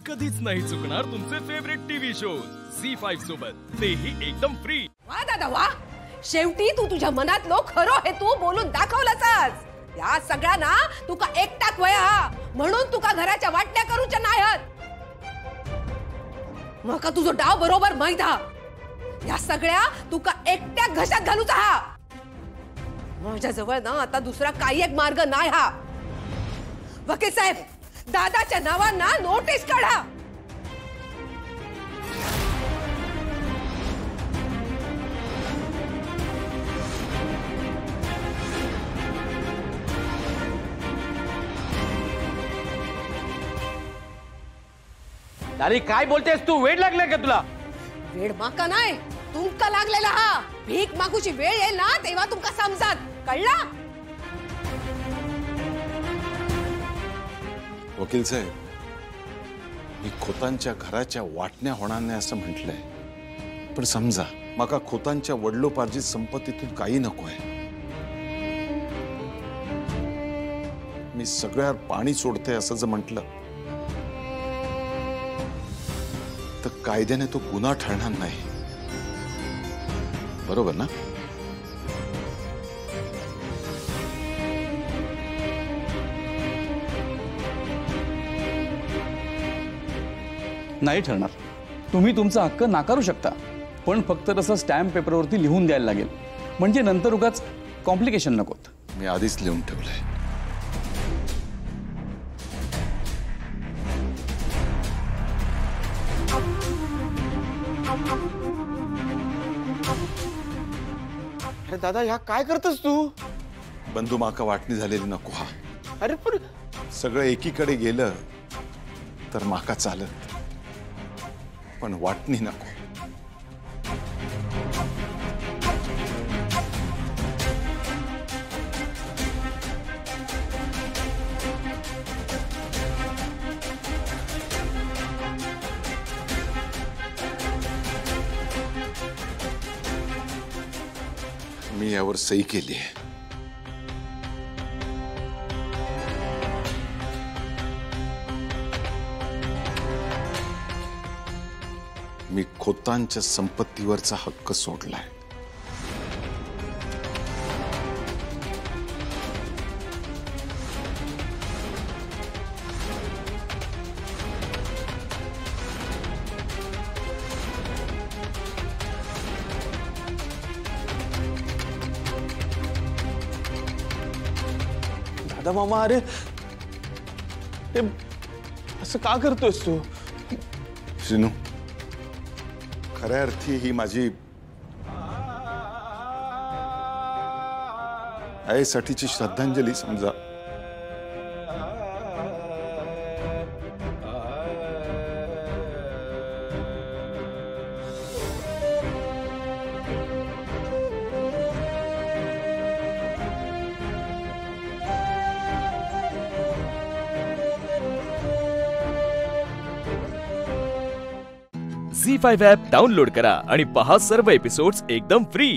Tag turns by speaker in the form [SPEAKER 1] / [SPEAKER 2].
[SPEAKER 1] कधीच नाही चुकणार तुमचे फेवरेट टीव्ही शोज झी5 सोबत, तेही एकदम फ्री।
[SPEAKER 2] वा दादा वा, शेवटी तू तुझ्या मनातलो खरो हे तू बोलून दाखवलास। या सगळ्यांना तुका एकटाक वया म्हणून तुका घराच्या वाटण्या करूच्या नाहीत। मका तुझो डाव बरोबर माहित हा। या सगळ्या तुका एकट्या घशात घालूचा हा। माझ्या जवळ ना आता दुसरा काही एक मार्ग नाही हा। वकील साहेब, दादाच्या नावांना नोटीस काढा।
[SPEAKER 3] दारी काय बोलतेस तू? वेळ लागला का तुला?
[SPEAKER 2] वेळ माका नाही, तुमका लागलेला हा। भीक मागूची वेळ येईल ना तेव्हा तुमका समजात, कळला?
[SPEAKER 4] वकील साहेब, मी खोतांच्या घराच्या वाटण्या होणार नाही असं म्हटलंय, पण समजा माका खोतांच्या वडलोपार्जित संपत्तीतून काही नकोय। मी सगळ्यावर पाणी सोडते असं जर म्हटलं तर कायद्याने तो गुन्हा ठरणार नाही, बरोबर ना?
[SPEAKER 5] नाही ठरणार। तुम्ही तुमचा हक्क नाकारू शकता, पण फक्त तसं स्टॅम्प पेपरवरती लिहून द्यायला लागेल, म्हणजे नंतर उगाच कॉम्प्लिकेशन नकोत।
[SPEAKER 4] मी आधीच लिहून ठेवलंय।
[SPEAKER 3] अरे दादा, ह्या काय करतस तू?
[SPEAKER 4] बंधू माका वाटणी झालेली नको हा।
[SPEAKER 3] अरे पण
[SPEAKER 4] सगळं एकीकडे गेलं तर माका चालत, पण वाटणी नको। मी यावर सही केली आहे। मी खोतांच्या संपत्तीवरचा हक्क सोडलाय।
[SPEAKER 3] दादा मामा, अरे असं का करतोयस तू?
[SPEAKER 4] श्रीनू, खऱ्या अर्थी ही माझी आईसाठीची श्रद्धांजली समजा।
[SPEAKER 1] झी5 ॲप डाउनलोड करा आणि पहा सर्व एपिसोड्स एकदम फ्री।